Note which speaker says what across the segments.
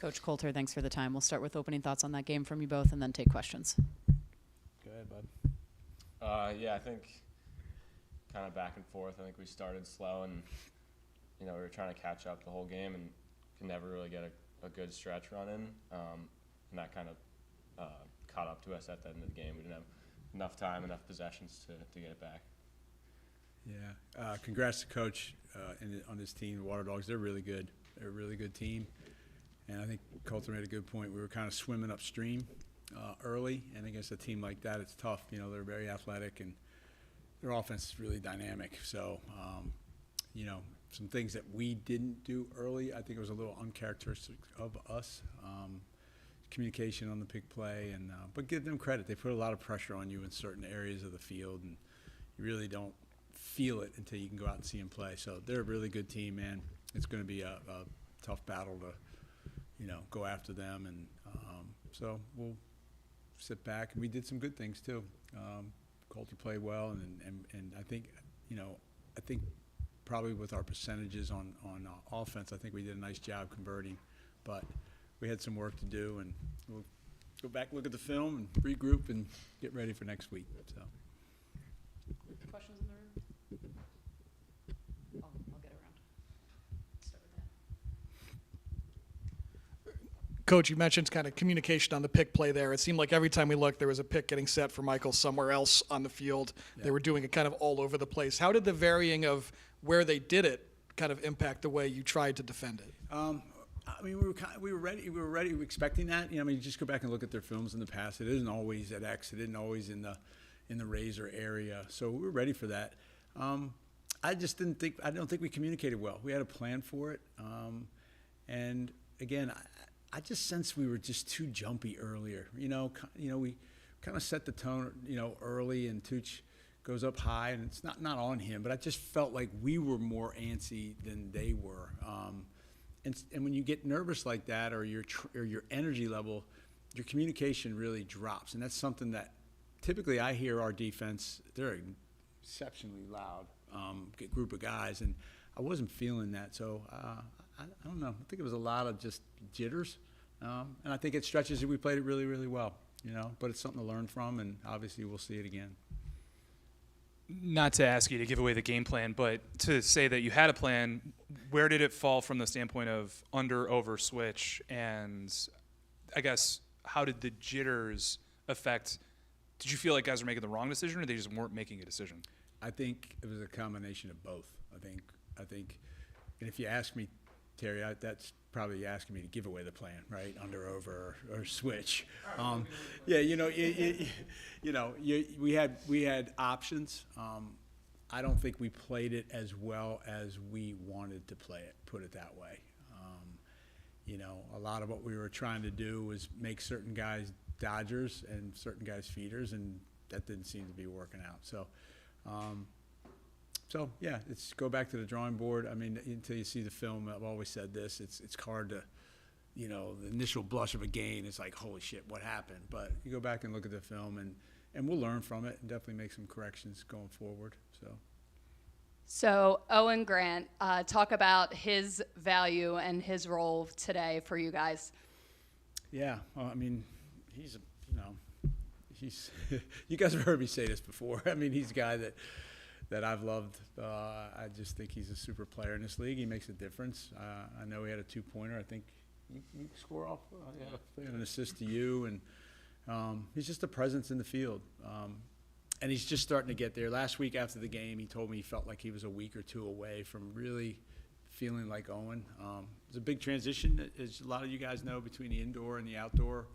Speaker 1: Coach Coulter, thanks for the time. We'll start with opening thoughts on that game from you both and then take questions.
Speaker 2: Go ahead, bud.
Speaker 3: Yeah, I think kind of back and forth. I think we started slow and, we were trying to catch up the whole game and could never really get a good stretch run in. And that kind of caught up to us at the end of the game. We didn't have enough time, enough possessions to get it back.
Speaker 2: Yeah, congrats to Coach on his team, the Waterdogs. They're really good. They're a really good team. And I think Coulter made a good point. We were kind of swimming upstream early, and against a team like that, it's tough. They're very athletic, and their offense is really dynamic. So, some things that we didn't do early, I think it was a little uncharacteristic of us. Communication on the pick play, but give them credit. They put a lot of pressure on you in certain areas of the field, and you really don't feel it until you can go out and see them play. So they're a really good team, man. It's going to be a tough battle to, go after them. And so we'll sit back. And we did some good things, too. Coulter played well, and I think, I think probably with our percentages on offense, I think we did a nice job converting. But we had some work to do, and we'll go back, look at the film, and regroup and get ready for next week. So.
Speaker 1: Questions in the room? I'll get around. Start with that.
Speaker 4: Coach, you mentioned kind of communication on the pick play there. It seemed like every time we looked, there was a pick getting set for Michael somewhere else on the field. Yeah. They were doing it kind of all over the place. How did the varying of where they did it kind of impact the way you tried to defend it?
Speaker 2: We were ready. We were expecting that. You just go back and look at their films in the past. It isn't always at X. It isn't always in the razor area. So we were ready for that. I don't think we communicated well. We had a plan for it. And again, I just sensed we were just too jumpy earlier. We kind of set the tone, early, and Tooch goes up high, and it's not on him, but I just felt like we were more antsy than they were. And when you get nervous like that, or your energy level, your communication really drops, and that's something that typically I hear our defense. They're an exceptionally loud group of guys, and I wasn't feeling that. So I don't know. I think it was a lot of just jitters, and I think it stretches it. We played it really, really well, But it's something to learn from, and obviously we'll see it again.
Speaker 5: Not to ask you to give away the game plan, but to say that you had a plan, where did it fall from the standpoint of under, over, switch? And I guess, how did the jitters affect? Did you feel like guys were making the wrong decision, or they just weren't making a decision?
Speaker 2: I think it was a combination of both. I think, and if you ask me, Terry, that's probably asking me to give away the plan, right? Under, over, or switch. We had options. I don't think we played it as well as we wanted to play it. Put it that way. A lot of what we were trying to do was make certain guys dodgers and certain guys feeders, and that didn't seem to be working out. So yeah, it's go back to the drawing board. Until you see the film, I've always said this, it's hard to, the initial blush of a game, it's like, holy shit, what happened? But you go back and look at the film, and we'll learn from it and definitely make some corrections going forward.
Speaker 6: So Owen Grant, talk about his value and his role today for you guys.
Speaker 2: Yeah, well, he's you guys have heard me say this before. He's a guy that I've loved. I just think he's a super player in this league. He makes a difference. I know he had a 2-pointer. I think you score off. An assist to you, and he's just a presence in the field. And he's just starting to get there. Last week after the game, he told me he felt like he was a week or two away from really feeling like Owen. It's a big transition, as a lot of you guys know, between the indoor and the outdoor.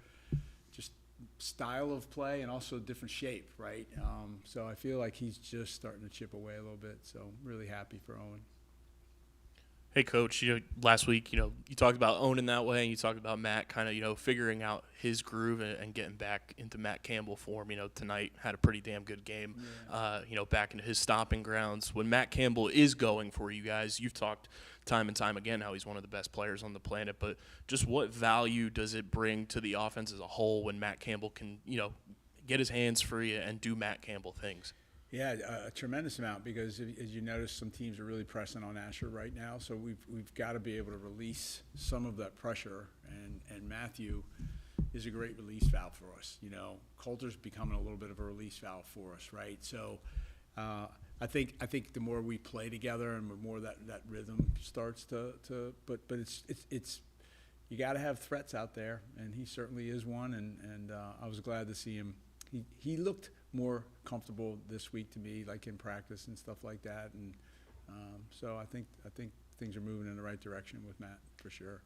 Speaker 2: Just style of play and also different shape, right? So I feel like he's just starting to chip away a little bit. So I'm really happy for Owen.
Speaker 7: Hey, Coach, last week, you talked about owning that way, and you talked about Matt kind of, figuring out his groove and getting back into Matt Campbell form. Tonight had a pretty damn good game, back into his stomping grounds. When Matt Campbell is going for you guys, you've talked time and time again how he's one of the best players on the planet, but just what value does it bring to the offense as a whole when Matt Campbell can, get his hands free and do Matt Campbell things?
Speaker 2: Yeah, a tremendous amount, because as you notice, some teams are really pressing on Asher right now. So we've got to be able to release some of that pressure, and Matthew is a great release valve for us. You know, Coulter's becoming a little bit of a release valve for us, right? So I think the more we play together and the more that rhythm starts but it's you got to have threats out there, and he certainly is one. And I was glad to see him. He looked more comfortable this week to me, like in practice and stuff like that. And so I think things are moving in the right direction with Matt for sure.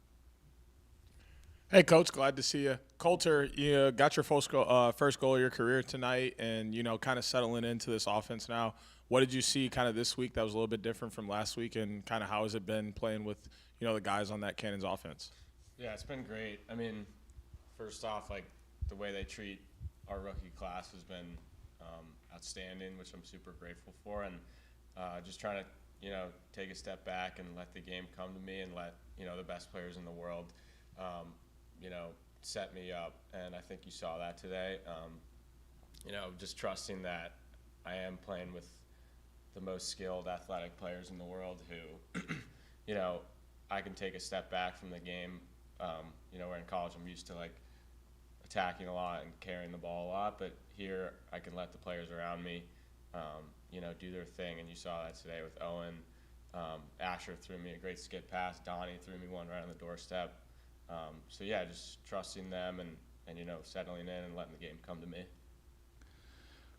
Speaker 8: Hey, Coach, glad to see you. Coulter, you got your first goal of your career tonight, and, you know, kind of settling into this offense now. What did you see kind of this week that was a little bit different from last week, and kind of how has it been playing with, you know, the guys on that Cannons offense?
Speaker 3: Yeah, it's been great. I mean, first off, like, the way they treat our rookie class has been outstanding, which I'm super grateful for, and just trying to, you know, take a step back and let the game come to me, and let, you know, the best players in the world, you know, set me up. And I think you saw that today. You know, just trusting that I am playing with the most skilled athletic players in the world who, you know, I can take a step back from the game. You know, where in college I'm used to, like, attacking a lot and carrying the ball a lot, but here I can let the players around me, you know, do their thing. And you saw that today with Owen. Asher threw me a great skip pass. Donnie threw me one right on the doorstep. So yeah, just trusting them and you know, settling in and letting the game come to me.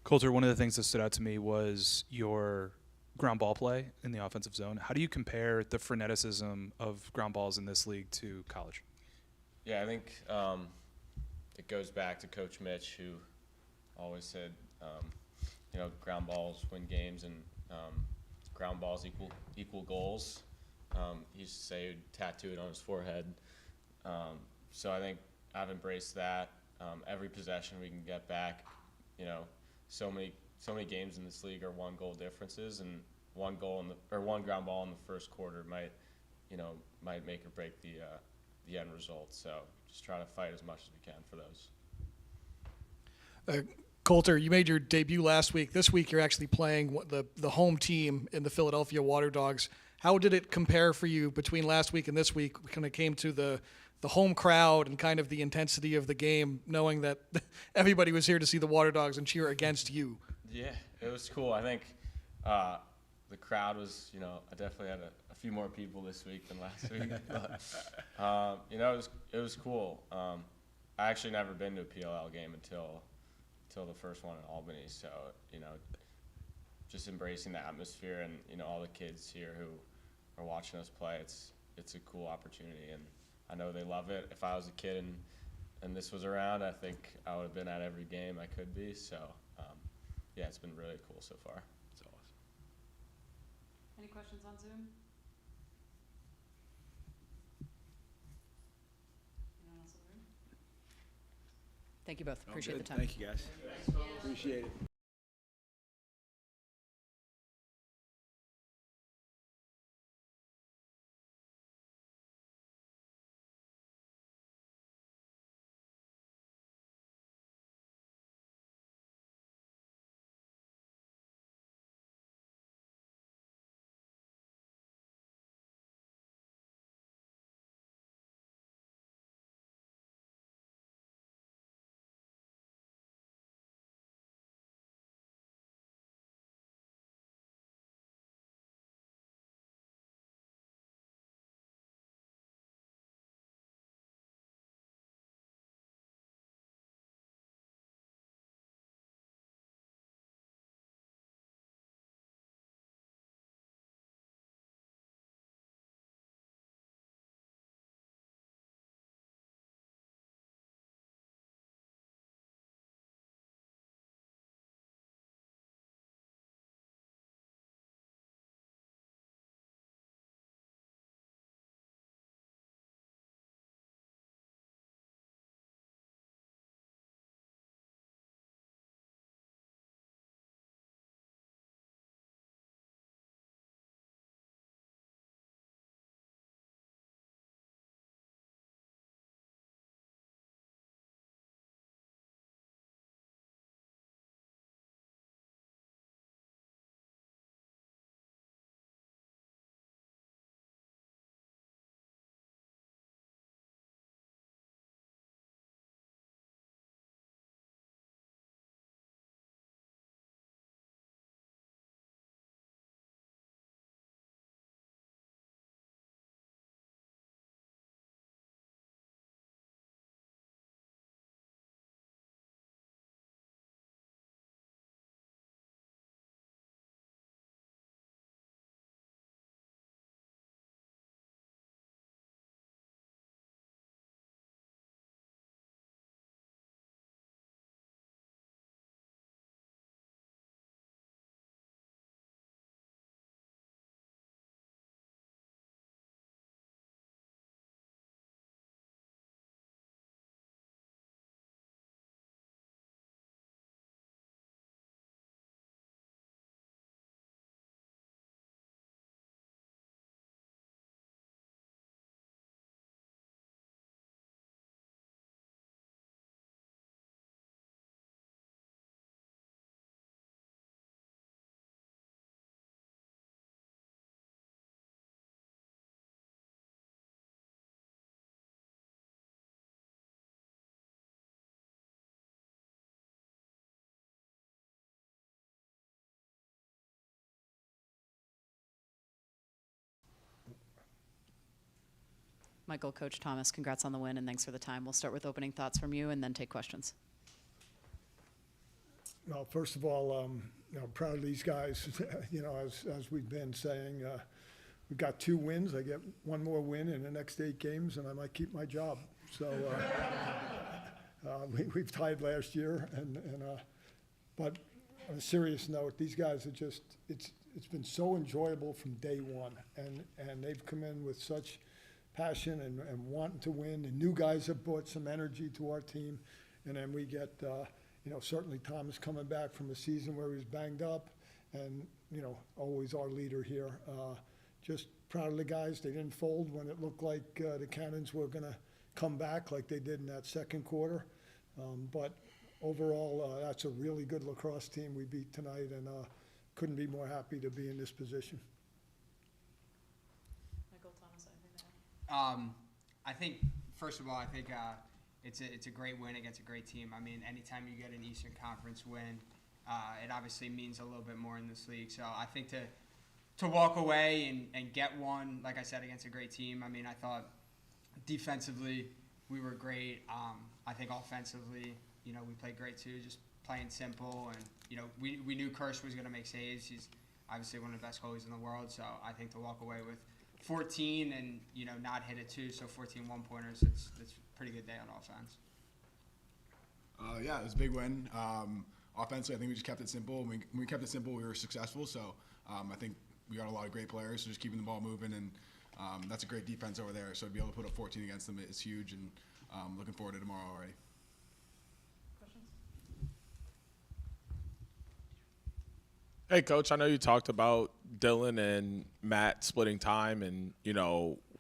Speaker 5: Coulter, one of the things that stood out to me was your ground ball play in the offensive zone. How do you compare the freneticism of ground balls in this league to college?
Speaker 3: Yeah, I think it goes back to Coach Mitch, who always said, you know, ground balls win games, and ground balls equal goals. He used to say he'd tattoo it on his forehead. So I think I've embraced that. Every possession we can get back, you know, so many games in this league are 1-goal differences, and one ground ball in the first quarter might make or break the end result. So just try to fight as much as we can for those.
Speaker 4: Coulter, you made your debut last week. This week you're actually playing the home team in the Philadelphia Waterdogs. How did it compare for you between last week and this week when it came to the home crowd and kind of the intensity of the game, knowing that everybody was here to see the Waterdogs and cheer against you?
Speaker 3: Yeah, it was cool. I think the crowd was, you know, I definitely had a few more people this week than last week. But, you know, it was cool. I actually never been to a PLL game until the first one in Albany. So, you know, just embracing the atmosphere and, you know, all the kids here who are watching us play, it's a cool opportunity, and I know they love it. If I was a kid and this was around, I think I would have been at every game I could be. So, yeah, it's been really cool so far.
Speaker 2: It's awesome.
Speaker 1: Any questions on Zoom? Anyone else in the room? Thank you both. Appreciate the time.
Speaker 2: Thank you, guys. Appreciate it.
Speaker 1: Michael, Coach Thomas, congrats on the win and thanks for the time. We'll start with opening thoughts from you and then take questions.
Speaker 9: Well, first of all, proud of these guys. As we've been saying, we've got 2 wins. I get 1 more win in the next 8 games, and I might keep my job. So we've tied last year, but on a serious note, these guys are just it's been so enjoyable from day one, and they've come in with such passion and wanting to win. The new guys have brought some energy to our team, and then we get certainly Thomas coming back from a season where he was banged up, and always our leader here. Just proud of the guys. They didn't fold when it looked like the Cannons were going to come back like they did in that second quarter. But overall, that's a really good lacrosse team we beat tonight, and couldn't be more happy to be in this position.
Speaker 1: Michael, Thomas, anything to add?
Speaker 10: I think, first of all, it's a great win against a great team. I mean, anytime you get an Eastern Conference win, it obviously means a little bit more in this league. So I think to walk away and get one, like I said, against a great team, I mean, I thought defensively we were great. I think offensively, we played great too, just playing simple. And, we knew Kirsch was going to make saves. He's obviously one of the best goalies in the world. So I think to walk away with 14 and, not hit it too, so 14 one-pointers, it's a pretty good day on offense.
Speaker 11: Yeah, it was a big win. Offensively, I think we just kept it simple. When we kept it simple, we were successful. So I think we got a lot of great players, so just keeping the ball moving, and that's a great defense over there. So to be able to put up 14 against them is huge, and looking forward to tomorrow already.
Speaker 8: Hey, Coach, I know you talked about Dylan and Matt splitting time and,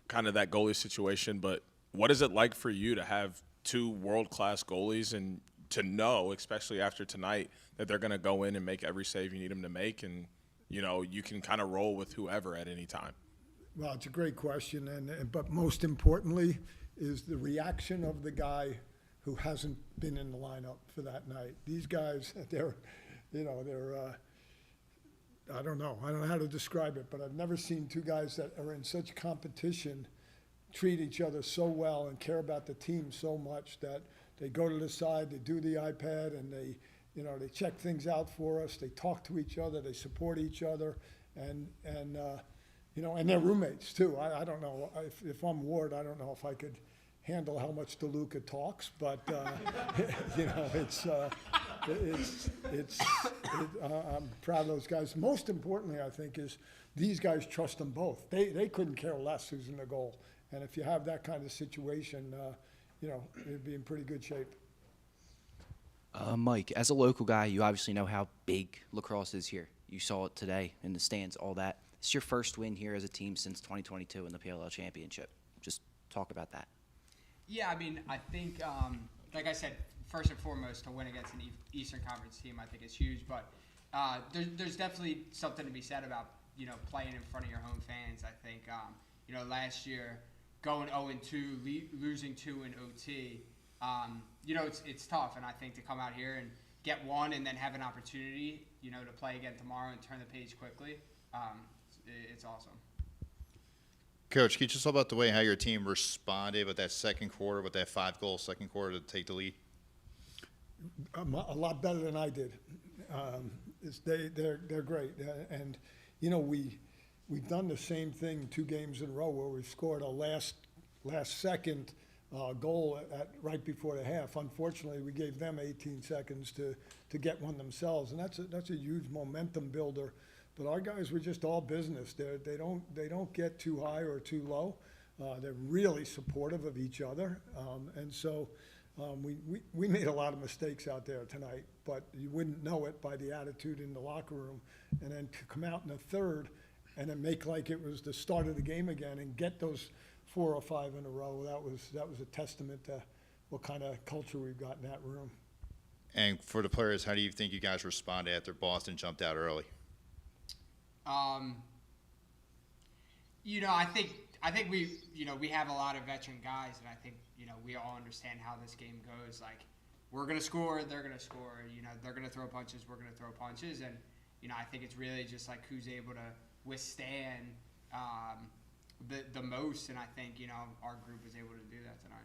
Speaker 8: kind of that goalie situation, but what is it like for you to have 2 world-class goalies and to know, especially after tonight, that they're going to go in and make every save you need them to make, and, you can kind of roll with whoever at any time?
Speaker 9: Well, it's a great question, but most importantly is the reaction of the guy who hasn't been in the lineup for that night. These guys, they're I don't know how to describe it, but I've never seen 2 guys that are in such competition treat each other so well and care about the team so much that they go to the side, they do the iPad, and they check things out for us. They talk to each other, they support each other, and they're roommates too. I don't know if I'm Ward, I don't know if I could handle how much DeLuca talks, but I'm proud of those guys. Most importantly, I think, is these guys trust them both. They couldn't care less who's in the goal, and if you have that kind of situation, it'd be in pretty good shape.
Speaker 12: Mike, as a local guy, you obviously know how big lacrosse is here. You saw it today in the stands, all that. It's your first win here as a team since 2022 in the PLL championship. Just talk about that.
Speaker 10: Yeah, I mean, I think, like I said, first and foremost, to win against an Eastern Conference team, I think is huge. But there's definitely something to be said about, playing in front of your home fans. I think, last year, going 0-2, losing 2 in OT, it's tough. And I think to come out here and get 1 and then have an opportunity, to play again tomorrow and turn the page quickly, it's awesome.
Speaker 13: Coach, can you just talk about the way how your team responded with that second quarter, with that 5-goal second quarter to take the lead?
Speaker 9: A lot better than I did. They're great, and we've done the same thing 2 games in a row where we've scored a last second goal right before the half. Unfortunately, we gave them 18 seconds to get one themselves, and that's a huge momentum builder. But our guys were just all business. They don't get too high or too low. They're really supportive of each other, and so we made a lot of mistakes out there tonight. But you wouldn't know it by the attitude in the locker room. And then to come out in the third and then make like it was the start of the game again and get those 4 or 5 in a row, that was a testament to what kind of culture we've got in that room.
Speaker 13: And for the players, how do you think you guys responded after Boston jumped out early?
Speaker 10: I think we have a lot of veteran guys, and I think we all understand how this game goes. Like, we're gonna score, they're gonna score. They're gonna throw punches, we're gonna throw punches, and I think it's really just like who's able to withstand the most, and I think, you know, our group was able to do that tonight.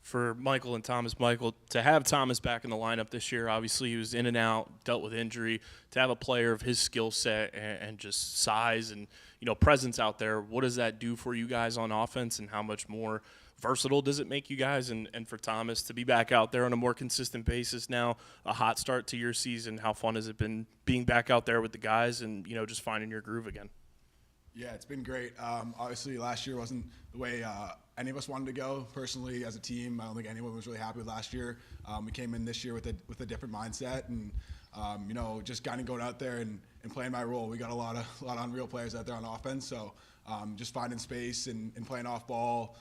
Speaker 7: For Michael and Thomas, Michael, to have Thomas back in the lineup this year, obviously he was in and out, dealt with injury. To have a player of his skill set and just size and, you know, presence out there, what does that do for you guys on offense, and how much more versatile does it make you guys? And for Thomas to be back out there on a more consistent basis now, a hot start to your season, how fun has it been being back out there with the guys and, you know, just finding your groove again?
Speaker 11: Yeah, it's been great. Obviously, last year wasn't the way any of us wanted to go. Personally, as a team, I don't think anyone was really happy with last year. We came in this year with a different mindset, and you know, just kind of going out there and playing my role. We got a lot of unreal players out there on offense, so just finding space and playing off ball,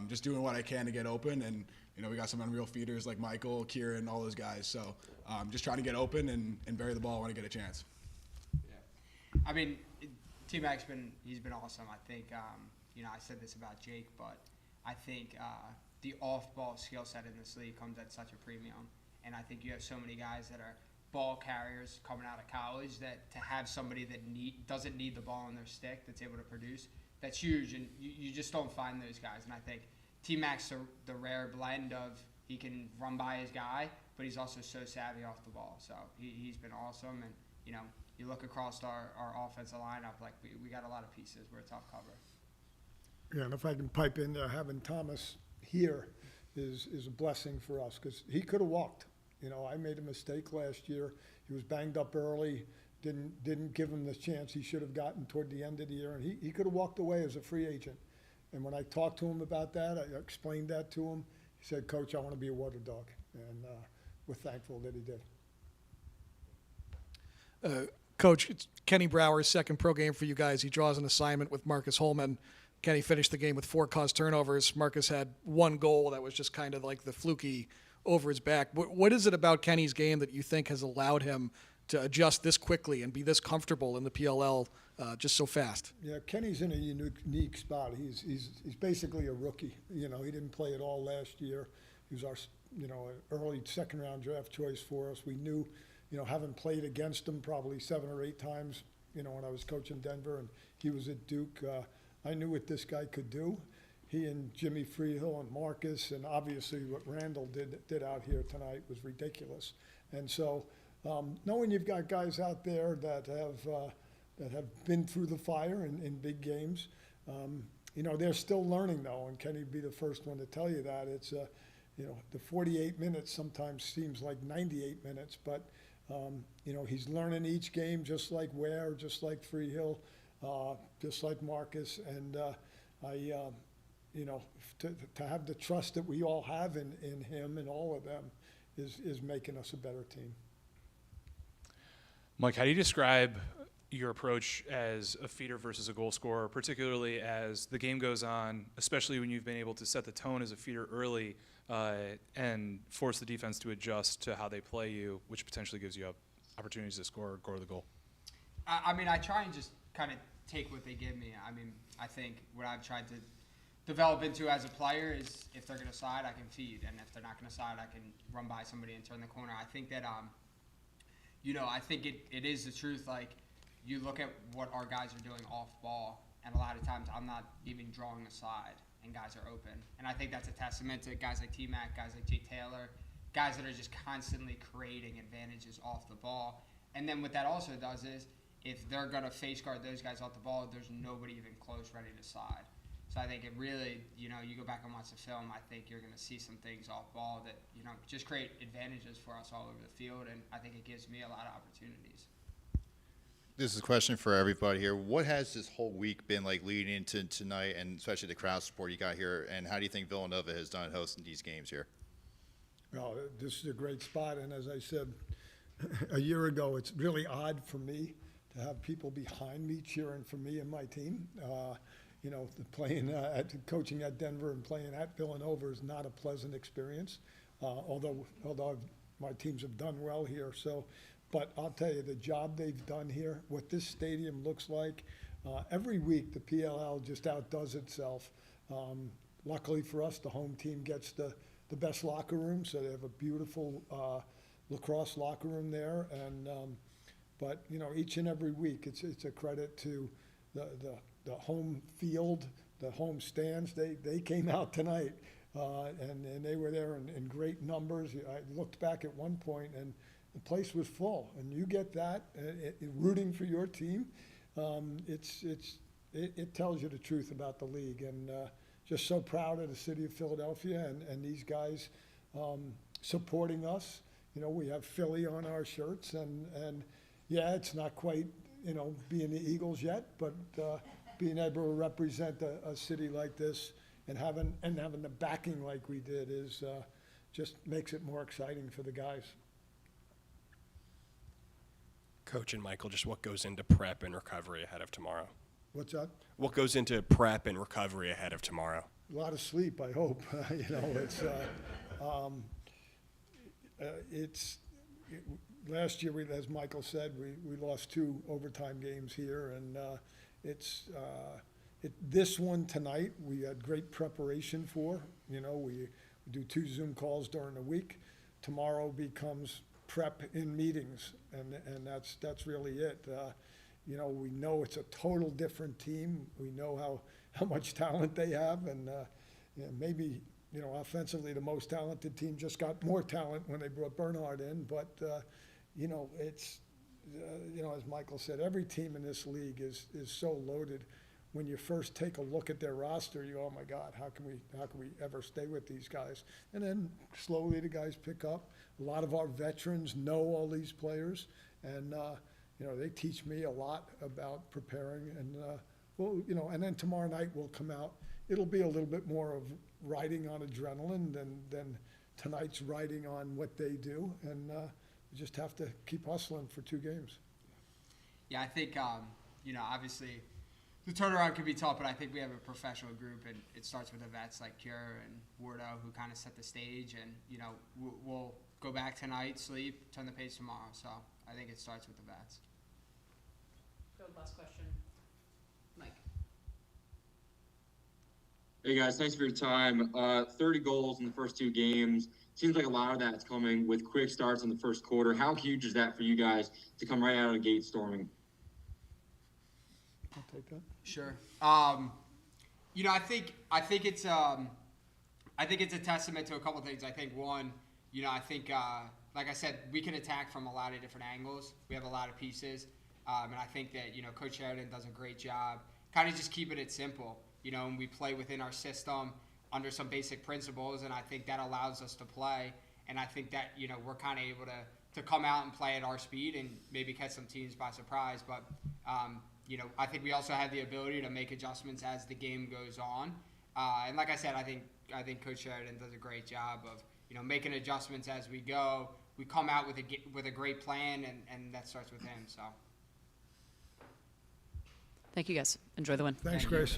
Speaker 11: just doing what I can to get open. And you know, we got some unreal feeders like Michael, Kieran, all those guys. So just trying to get open and bury the ball when I get a chance.
Speaker 10: Yeah, I mean, T-Mac's he's been awesome. I think, you know, I said this about Jake, but I think the off-ball skill set in this league comes at such a premium. And I think you have so many guys that are ball carriers coming out of college that to have somebody that doesn't need the ball in their stick that's able to produce, that's huge. And you just don't find those guys. And I think T-Mac's the rare blend of he can run by his guy, but he's also so savvy off the ball. So he's been awesome. And, you know, you look across our offensive lineup, like we got a lot of pieces. We're a tough cover.
Speaker 9: Yeah, and if I can pipe in there, having Thomas here is a blessing for us, because he could have walked. You know, I made a mistake last year. He was banged up early, didn't give him the chance he should have gotten toward the end of the year, and he could have walked away as a free agent. And when I talked to him about that, I explained that to him. He said, "Coach, I want to be a Waterdog," and we're thankful that he did.
Speaker 4: Coach, it's Kenny Brower's second pro game for you guys. He draws an assignment with Marcus Holman. Kenny finished the game with 4 caused turnovers. Marcus had 1 goal that was just kind of like the fluky over his back. What is it about Kenny's game that you think has allowed him to adjust this quickly and be this comfortable in the PLL just so fast?
Speaker 9: Yeah, Kenny's in a unique spot. He's basically a rookie. You know, he didn't play at all last year. He was our, you know, early second-round draft choice for us. We knew, you know, having played against him probably 7 or 8 times, you know, when I was coaching Denver and he was at Duke, I knew what this guy could do. He and Jimmy Freehill and Marcus, and obviously what Randall did out here tonight was ridiculous. And so, knowing you've got guys out there that have been through the fire in big games, you know, they're still learning though, and Kenny'd be the first one to tell you that. It's you know, the 48 minutes sometimes seems like 98 minutes, but you know, he's learning each game, just like Ware, just like Freehill, just like Marcus, and you know, to have the trust that we all have in him and all of them is making us a better team.
Speaker 5: Mike, how do you describe your approach as a feeder versus a goal scorer, particularly as the game goes on, especially when you've been able to set the tone as a feeder early and force the defense to adjust to how they play you, which potentially gives you opportunities to score or go to the goal?
Speaker 10: I mean, I try and just kind of take what they give me. I mean, I think what I've tried to develop into as a player is if they're going to side, I can feed. And if they're not going to side, I can run by somebody and turn the corner. I think that, you know, I think it is the truth. Like, you look at what our guys are doing off ball, and a lot of times I'm not even drawing a side, and guys are open. And I think that's a testament to guys like T-Mac, guys like Jake Taylor, guys that are just constantly creating advantages off the ball. And then what that also does is if they're going to face guard those guys off the ball, there's nobody even close ready to side. So I think it really, you know, you go back and watch the film, I think you're going to see some things off ball that, you know, just create advantages for us all over the field, and I think it gives me a lot of opportunities.
Speaker 13: This is a question for everybody here. What has this whole week been like leading into tonight, and especially the crowd support you got here, and how do you think Villanova has done hosting these games here?
Speaker 9: Well, this is a great spot, and as I said a year ago, it's really odd for me to have people behind me cheering for me and my team. You know, coaching at Denver and playing at Villanova is not a pleasant experience, although my teams have done well here. So, but I'll tell you, the job they've done here, what this stadium looks like, every week the PLL just outdoes itself. Luckily for us, the home team gets the best locker room, so they have a beautiful lacrosse locker room there, and But, each and every week, it's a credit to the home field, the home stands. They came out tonight, and they were there in great numbers. I looked back at one point, and the place was full. And you get that, rooting for your team, it tells you the truth about the league. And just so proud of the city of Philadelphia and these guys supporting us. We have Philly on our shirts, and yeah, it's not quite, being the Eagles yet, but being able to represent a city like this and having the backing like we did is just makes it more exciting for the guys.
Speaker 14: Coach and Michael, just what goes into prep and recovery ahead of tomorrow?
Speaker 9: What's that?
Speaker 14: What goes into prep and recovery ahead of tomorrow?
Speaker 9: A lot of sleep, I hope. Last year, as Michael said, we lost 2 overtime games here, and this one tonight we had great preparation for. We do 2 Zoom calls during the week. Tomorrow becomes prep in meetings, and that's really it. We know it's a total different team. We know how much talent they have, and maybe offensively the most talented team just got more talent when they brought Bernhard in. But it's as Michael said, every team in this league is so loaded. When you first take a look at their roster, you go, oh my God, how can we ever stay with these guys? And then slowly the guys pick up. A lot of our veterans know all these players, and they teach me a lot about preparing. And and then tomorrow night we'll come out. It'll be a little bit more of riding on adrenaline than tonight's riding on what they do, and we just have to keep hustling for 2 games.
Speaker 10: Yeah, I think obviously the turnaround can be tough, but I think we have a professional group, and it starts with the vets like Cure and Wardo who kind of set the stage, and we'll go back tonight, sleep, turn the page tomorrow. So I think it starts with the vets.
Speaker 1: Go last question, Mike.
Speaker 15: Hey guys, thanks for your time. 30 goals in the first 2 games. Seems like a lot of that's coming with quick starts in the first quarter. How huge is that for you guys to come right out of the gate storming?
Speaker 9: I'll take that.
Speaker 10: Sure. I think it's a testament to a couple of things. I think one, like I said, we can attack from a lot of different angles. We have a lot of pieces, and I think that Coach Sheridan does a great job, kind of just keeping it simple. And we play within our system under some basic principles, and I think that allows us to play. And I think that we're kind of able to come out and play at our speed and maybe catch some teams by surprise. But I think we also have the ability to make adjustments as the game goes on. And like I said, I think Coach Sheridan does a great job of making adjustments as we go. We come out with a great plan, and that starts with him. So.
Speaker 1: Thank you, guys. Enjoy the win.
Speaker 9: Thanks, Grace.